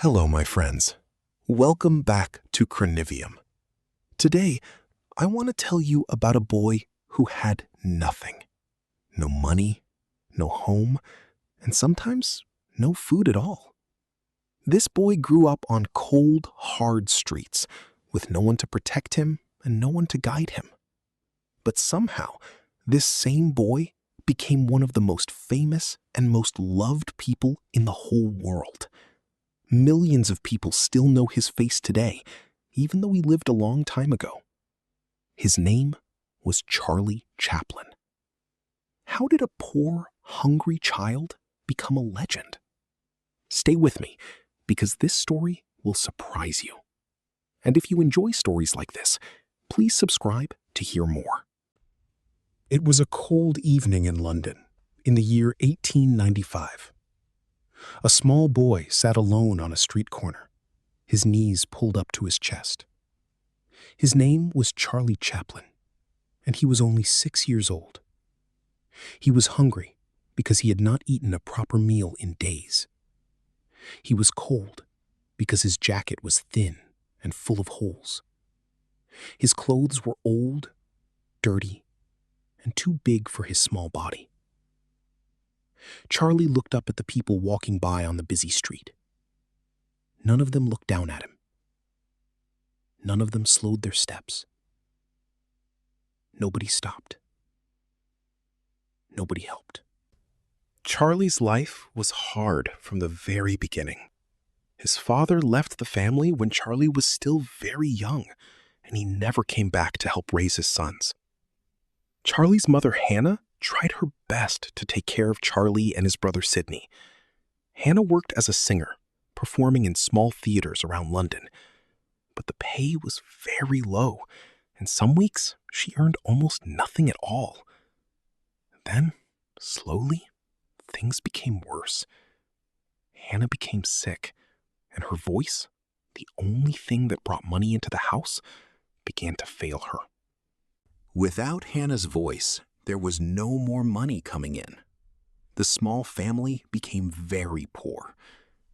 Hello, my friends. Welcome back to Chronivium. Today, I want to tell you about a boy who had nothing. No money, no home, and sometimes no food at all. This boy grew up on cold, hard streets with no one to protect him and no one to guide him. But somehow, this same boy became one of the most famous and most loved people in the whole world. Millions of people still know his face today, even though he lived a long time ago. His name was Charlie Chaplin. How did a poor, hungry child become a legend? Stay with me, because this story will surprise you. And if you enjoy stories like this, please subscribe to hear more. It was a cold evening in London in the year 1895. A small boy sat alone on a street corner, his knees pulled up to his chest. His name was Charlie Chaplin, and he was only 6 years old. He was hungry because he had not eaten a proper meal in days. He was cold because his jacket was thin and full of holes. His clothes were old, dirty, and too big for his small body. Charlie looked up at the people walking by on the busy street. None of them looked down at him. None of them slowed their steps. Nobody stopped. Nobody helped. Charlie's life was hard from the very beginning. His father left the family when Charlie was still very young, and he never came back to help raise his sons. Charlie's mother, Hannah, tried her best to take care of Charlie and his brother Sidney. Hannah worked as a singer, performing in small theaters around London. But the pay was very low, and some weeks she earned almost nothing at all. Then, slowly, things became worse. Hannah became sick, and her voice, the only thing that brought money into the house, began to fail her. Without Hannah's voice, there was no more money coming in. The small family became very poor.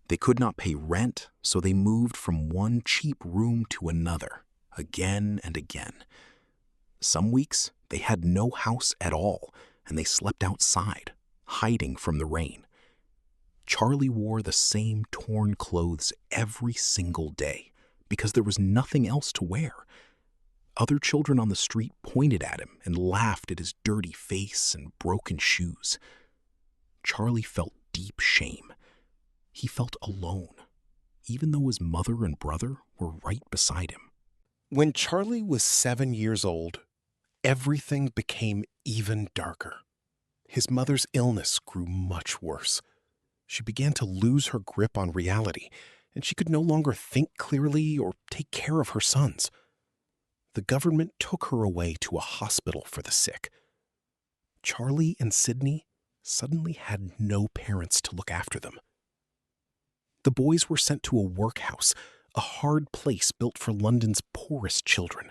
They could not pay rent, so they moved from one cheap room to another, again and again. Some weeks, they had no house at all, and they slept outside, hiding from the rain. Charlie wore the same torn clothes every single day because there was nothing else to wear. Other children on the street pointed at him and laughed at his dirty face and broken shoes. Charlie felt deep shame. He felt alone, even though his mother and brother were right beside him. When Charlie was 7 years old, everything became even darker. His mother's illness grew much worse. She began to lose her grip on reality, and she could no longer think clearly or take care of her sons. The government took her away to a hospital for the sick. Charlie and Sidney suddenly had no parents to look after them. The boys were sent to a workhouse, a hard place built for London's poorest children.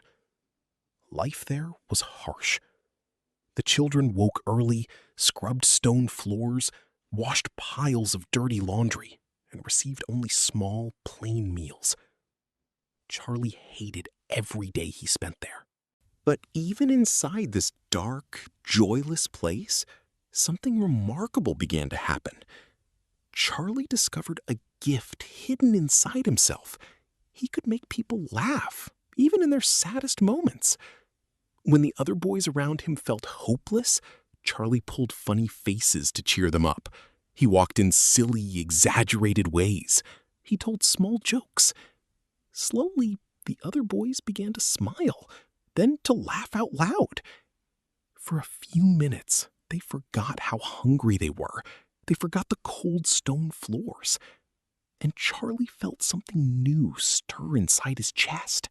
Life there was harsh. The children woke early, scrubbed stone floors, washed piles of dirty laundry, and received only small, plain meals. Charlie hated every day he spent there. But even inside this dark, joyless place, something remarkable began to happen. Charlie discovered a gift hidden inside himself. He could make people laugh, even in their saddest moments. When the other boys around him felt hopeless, Charlie pulled funny faces to cheer them up. He walked in silly, exaggerated ways. He told small jokes. Slowly, the other boys began to smile, then to laugh out loud. For a few minutes, they forgot how hungry they were. They forgot the cold stone floors. And Charlie felt something new stir inside his chest.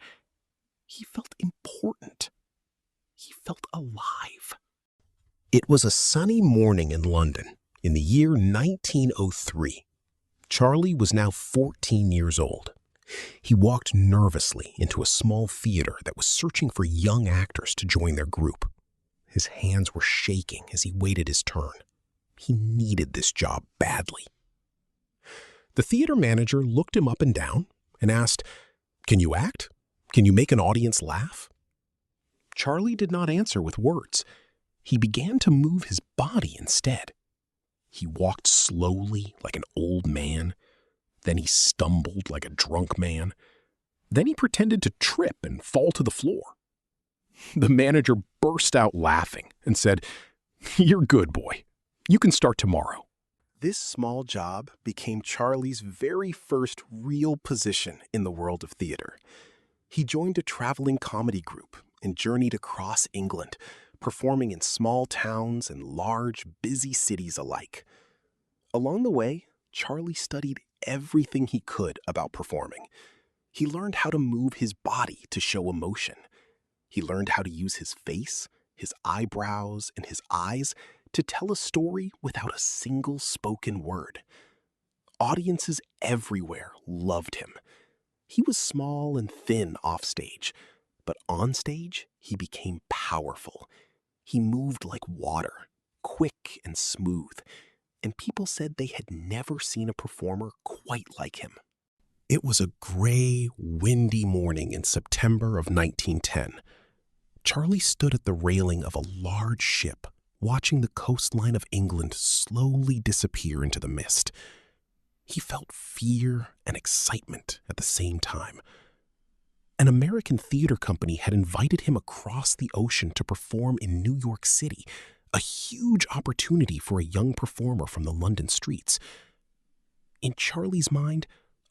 He felt important. He felt alive. It was a sunny morning in London in the year 1903. Charlie was now 14 years old. He walked nervously into a small theater that was searching for young actors to join their group. His hands were shaking as he waited his turn. He needed this job badly. The theater manager looked him up and down and asked, "Can you act? Can you make an audience laugh?" Charlie did not answer with words. He began to move his body instead. He walked slowly like an old man. Then he stumbled like a drunk man. Then he pretended to trip and fall to the floor. The manager burst out laughing and said, "You're good, boy. You can start tomorrow." This small job became Charlie's very first real position in the world of theater. He joined a traveling comedy group and journeyed across England, performing in small towns and large, busy cities alike. Along the way, Charlie studied everything he could about performing. He learned how to move his body to show emotion. He learned how to use his face, his eyebrows, and his eyes to tell a story without a single spoken word. Audiences everywhere loved him. He was small and thin offstage, but onstage, he became powerful. He moved like water, quick and smooth, and people said they had never seen a performer quite like him. It was a gray, windy morning in September of 1910. Charlie stood at the railing of a large ship, watching the coastline of England slowly disappear into the mist. He felt fear and excitement at the same time. An American theater company had invited him across the ocean to perform in New York City, a huge opportunity for a young performer from the London streets. In Charlie's mind,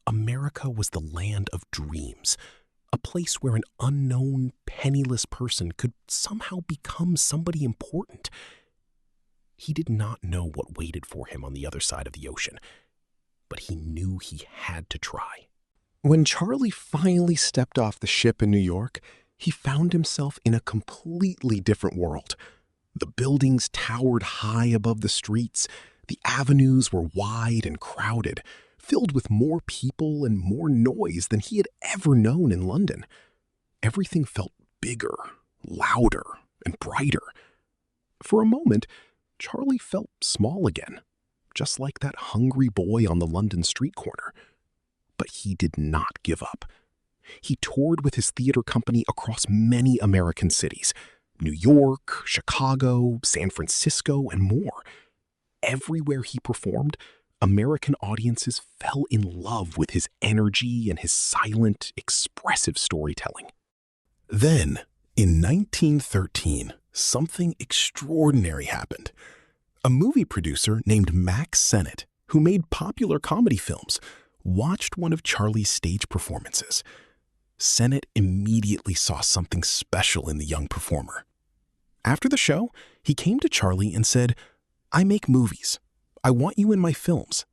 America was the land of dreams, a place where an unknown, penniless person could somehow become somebody important. He did not know what waited for him on the other side of the ocean, but he knew he had to try. When Charlie finally stepped off the ship in New York, he found himself in a completely different world. The buildings towered high above the streets. The avenues were wide and crowded, filled with more people and more noise than he had ever known in London. Everything felt bigger, louder, and brighter. For a moment, Charlie felt small again, just like that hungry boy on the London street corner. But he did not give up. He toured with his theater company across many American cities, New York, Chicago, San Francisco, and more. Everywhere he performed, American audiences fell in love with his energy and his silent, expressive storytelling. Then, in 1913, something extraordinary happened. A movie producer named Max Sennett, who made popular comedy films, watched one of Charlie's stage performances. Sennett immediately saw something special in the young performer. After the show, he came to Charlie and said, "I make movies. I want you in my films.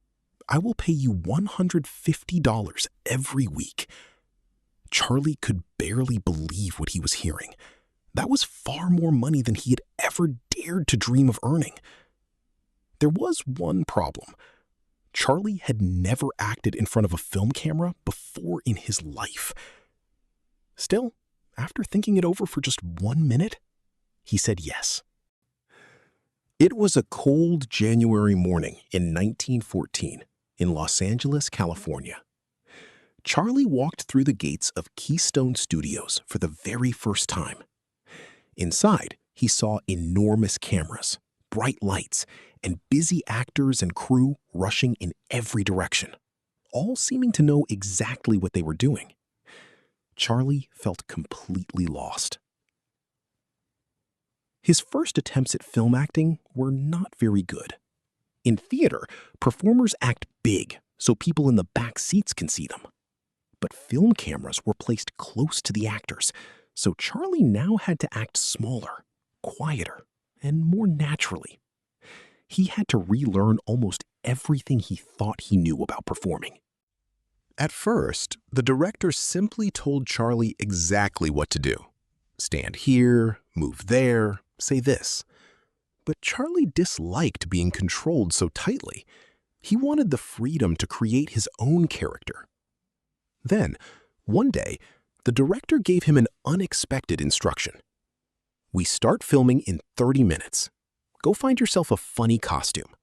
I will pay you $150 every week." Charlie could barely believe what he was hearing. That was far more money than he had ever dared to dream of earning. There was one problem. Charlie had never acted in front of a film camera before in his life. Still, after thinking it over for just 1 minute, he said yes. It was a cold January morning in 1914 in Los Angeles, California. Charlie walked through the gates of Keystone Studios for the very first time. Inside, he saw enormous cameras, bright lights, and busy actors and crew rushing in every direction, all seeming to know exactly what they were doing. Charlie felt completely lost. His first attempts at film acting were not very good. In theater, performers act big so people in the back seats can see them. But film cameras were placed close to the actors, so Charlie now had to act smaller, quieter, and more naturally. He had to relearn almost everything he thought he knew about performing. At first, the director simply told Charlie exactly what to do. Stand here, move there, say this. But Charlie disliked being controlled so tightly. He wanted the freedom to create his own character. Then, one day, the director gave him an unexpected instruction. "We start filming in 30 minutes. Go find yourself a funny costume."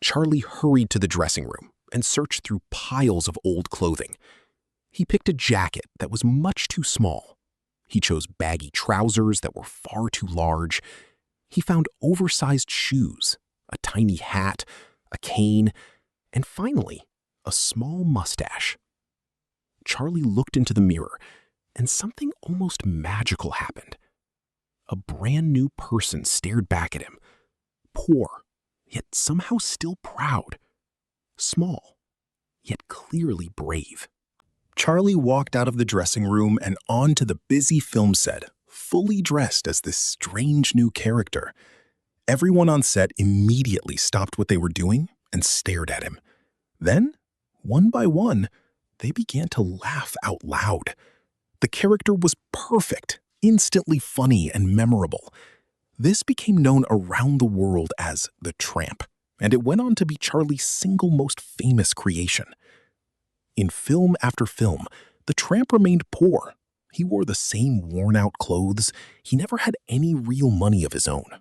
Charlie hurried to the dressing room and searched through piles of old clothing. He picked a jacket that was much too small. He chose baggy trousers that were far too large. He found oversized shoes, a tiny hat, a cane, and finally, a small mustache. Charlie looked into the mirror, and something almost magical happened. A brand new person stared back at him, poor, yet somehow still proud, small, yet clearly brave. Charlie walked out of the dressing room and onto the busy film set, fully dressed as this strange new character. Everyone on set immediately stopped what they were doing and stared at him. Then, one by one, they began to laugh out loud. The character was perfect, instantly funny and memorable. This became known around the world as the Tramp, and it went on to be Charlie's single most famous creation. In film after film, the Tramp remained poor. He wore the same worn-out clothes. He never had any real money of his own.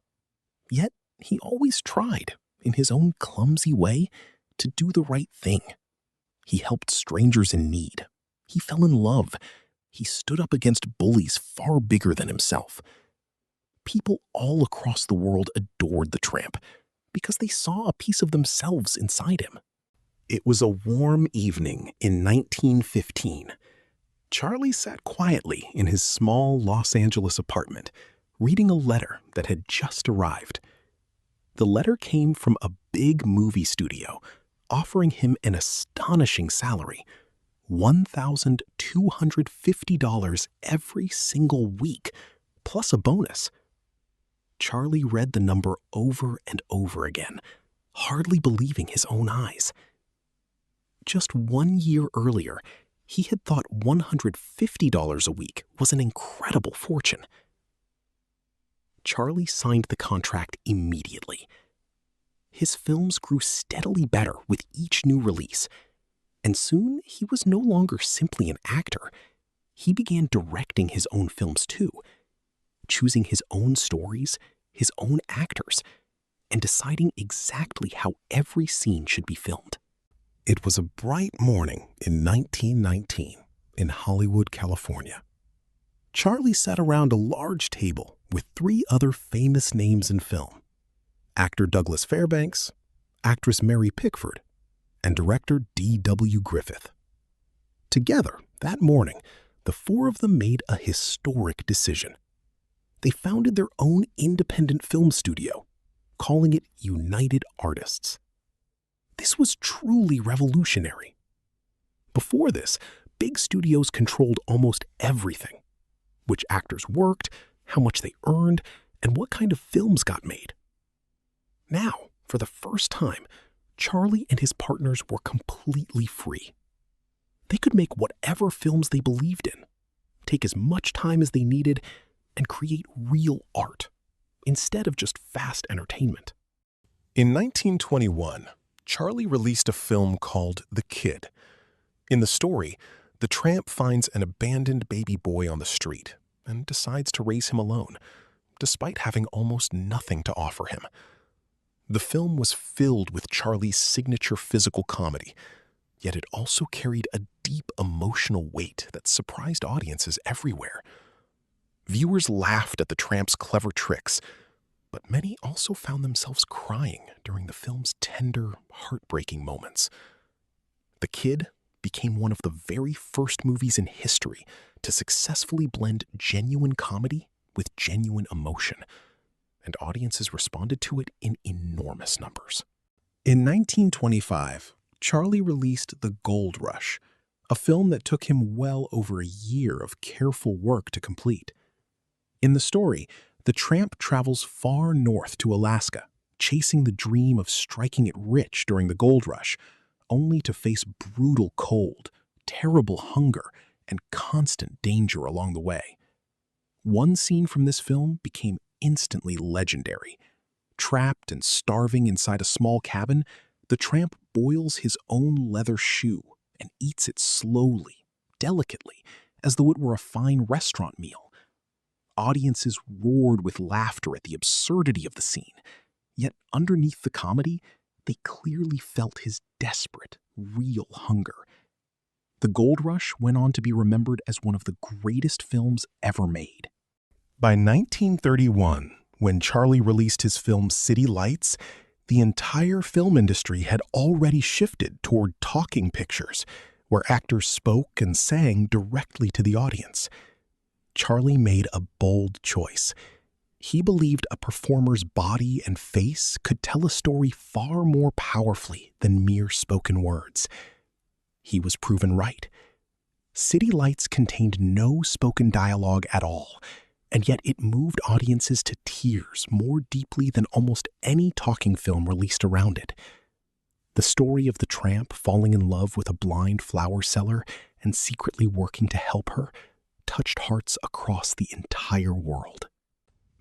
Yet, he always tried, in his own clumsy way, to do the right thing. He helped strangers in need. He fell in love. He stood up against bullies far bigger than himself. People all across the world adored the Tramp because they saw a piece of themselves inside him. It was a warm evening in 1915. Charlie sat quietly in his small Los Angeles apartment, reading a letter that had just arrived. The letter came from a big movie studio, offering him an astonishing salary, $1,250 every single week, plus a bonus. Charlie read the number over and over again, hardly believing his own eyes. Just 1 year earlier, he had thought $150 a week was an incredible fortune. Charlie signed the contract immediately. His films grew steadily better with each new release, and soon he was no longer simply an actor. He began directing his own films too, choosing his own stories, his own actors, and deciding exactly how every scene should be filmed. It was a bright morning in 1919 in Hollywood, California. Charlie sat around a large table with 3 other famous names in film: actor Douglas Fairbanks, actress Mary Pickford, and director D.W. Griffith. Together, that morning, the 4 of them made a historic decision. They founded their own independent film studio, calling it United Artists. This was truly revolutionary. Before this, big studios controlled almost everything: which actors worked, how much they earned, and what kind of films got made. Now, for the first time, Charlie and his partners were completely free. They could make whatever films they believed in, take as much time as they needed, and create real art, instead of just fast entertainment. In 1921, Charlie released a film called The Kid. In the story, the Tramp finds an abandoned baby boy on the street and decides to raise him alone, despite having almost nothing to offer him. The film was filled with Charlie's signature physical comedy, yet it also carried a deep emotional weight that surprised audiences everywhere. Viewers laughed at the Tramp's clever tricks, but many also found themselves crying during the film's tender, heartbreaking moments. The Kid became one of the very first movies in history to successfully blend genuine comedy with genuine emotion, and audiences responded to it in enormous numbers. In 1925, Charlie released The Gold Rush, a film that took him well over a year of careful work to complete. In the story, the Tramp travels far north to Alaska, chasing the dream of striking it rich during the gold rush, only to face brutal cold, terrible hunger, and constant danger along the way. One scene from this film became instantly legendary. Trapped and starving inside a small cabin, the Tramp boils his own leather shoe and eats it slowly, delicately, as though it were a fine restaurant meal. Audiences roared with laughter at the absurdity of the scene, yet underneath the comedy, they clearly felt his desperate, real hunger. The Gold Rush went on to be remembered as one of the greatest films ever made. By 1931, when Charlie released his film City Lights, the entire film industry had already shifted toward talking pictures, where actors spoke and sang directly to the audience. Charlie made a bold choice. He believed a performer's body and face could tell a story far more powerfully than mere spoken words. He was proven right. City Lights contained no spoken dialogue at all, and yet it moved audiences to tears more deeply than almost any talking film released around it. The story of the tramp falling in love with a blind flower seller and secretly working to help her touched hearts across the entire world.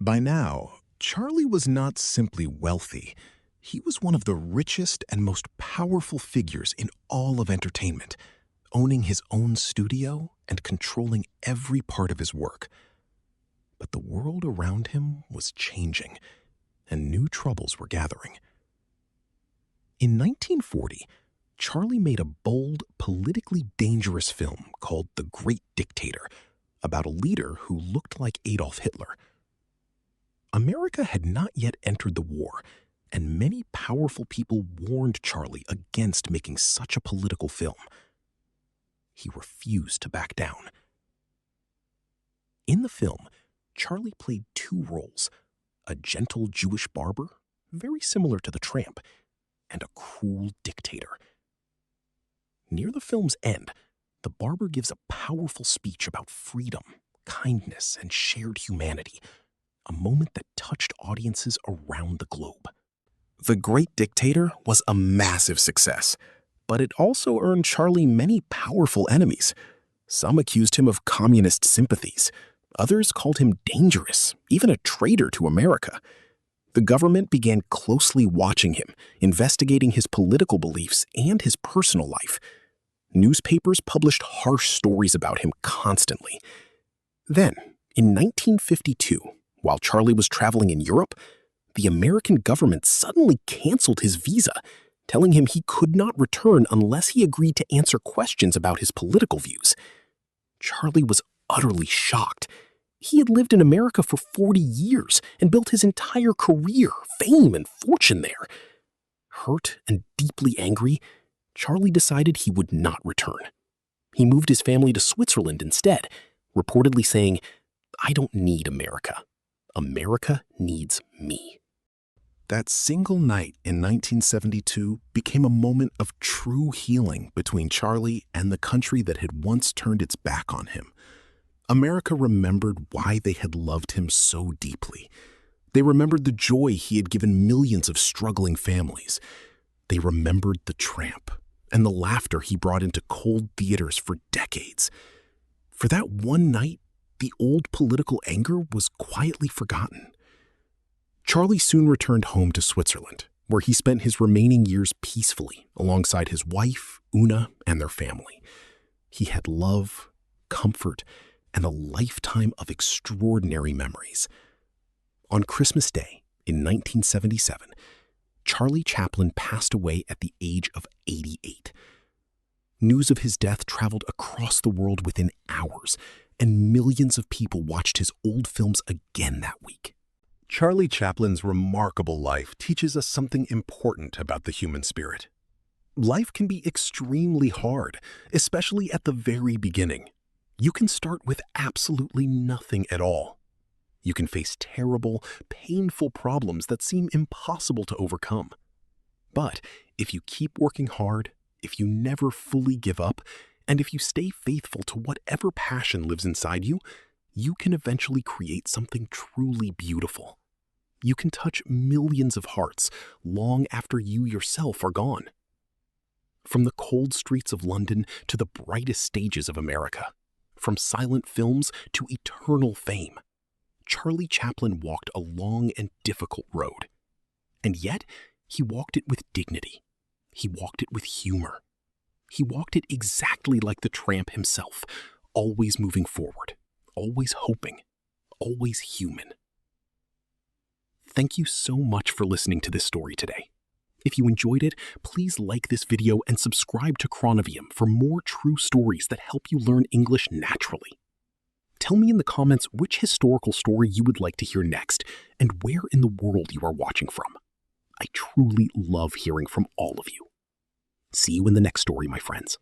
By now, Charlie was not simply wealthy. He was one of the richest and most powerful figures in all of entertainment, owning his own studio and controlling every part of his work. But the world around him was changing, and new troubles were gathering. In 1940, Charlie made a bold, politically dangerous film called The Great Dictator, about a leader who looked like Adolf Hitler. America had not yet entered the war, and many powerful people warned Charlie against making such a political film. He refused to back down. In the film, Charlie played two roles: a gentle Jewish barber, very similar to the Tramp, and a cruel dictator. Near the film's end, the barber gives a powerful speech about freedom, kindness, and shared humanity, a moment that touched audiences around the globe. The Great Dictator was a massive success, but it also earned Charlie many powerful enemies. Some accused him of communist sympathies. Others called him dangerous, even a traitor to America. The government began closely watching him, investigating his political beliefs and his personal life. Newspapers published harsh stories about him constantly. Then, in 1952, while Charlie was traveling in Europe, the American government suddenly canceled his visa, telling him he could not return unless he agreed to answer questions about his political views. Charlie was utterly shocked. He had lived in America for 40 years and built his entire career, fame, and fortune there. Hurt and deeply angry, Charlie decided he would not return. He moved his family to Switzerland instead, reportedly saying, "I don't need America. America needs me." That single night in 1972 became a moment of true healing between Charlie and the country that had once turned its back on him. America remembered why they had loved him so deeply. They remembered the joy he had given millions of struggling families. They remembered the Tramp and the laughter he brought into cold theaters for decades. For that one night, the old political anger was quietly forgotten. Charlie soon returned home to Switzerland, where he spent his remaining years peacefully alongside his wife, Una, and their family. He had love, comfort, and a lifetime of extraordinary memories. On Christmas Day in 1977, Charlie Chaplin passed away at the age of 88. News of his death traveled across the world within hours, and millions of people watched his old films again that week. Charlie Chaplin's remarkable life teaches us something important about the human spirit. Life can be extremely hard, especially at the very beginning. You can start with absolutely nothing at all. You can face terrible, painful problems that seem impossible to overcome. But if you keep working hard, if you never fully give up, and if you stay faithful to whatever passion lives inside you, you can eventually create something truly beautiful. You can touch millions of hearts long after you yourself are gone. From the cold streets of London to the brightest stages of America, from silent films to eternal fame, Charlie Chaplin walked a long and difficult road. And yet, he walked it with dignity. He walked it with humor. He walked it exactly like the Tramp himself, always moving forward, always hoping, always human. Thank you so much for listening to this story today. If you enjoyed it, please like this video and subscribe to Chronivium for more true stories that help you learn English naturally. Tell me in the comments which historical story you would like to hear next and where in the world you are watching from. I truly love hearing from all of you. See you in the next story, my friends.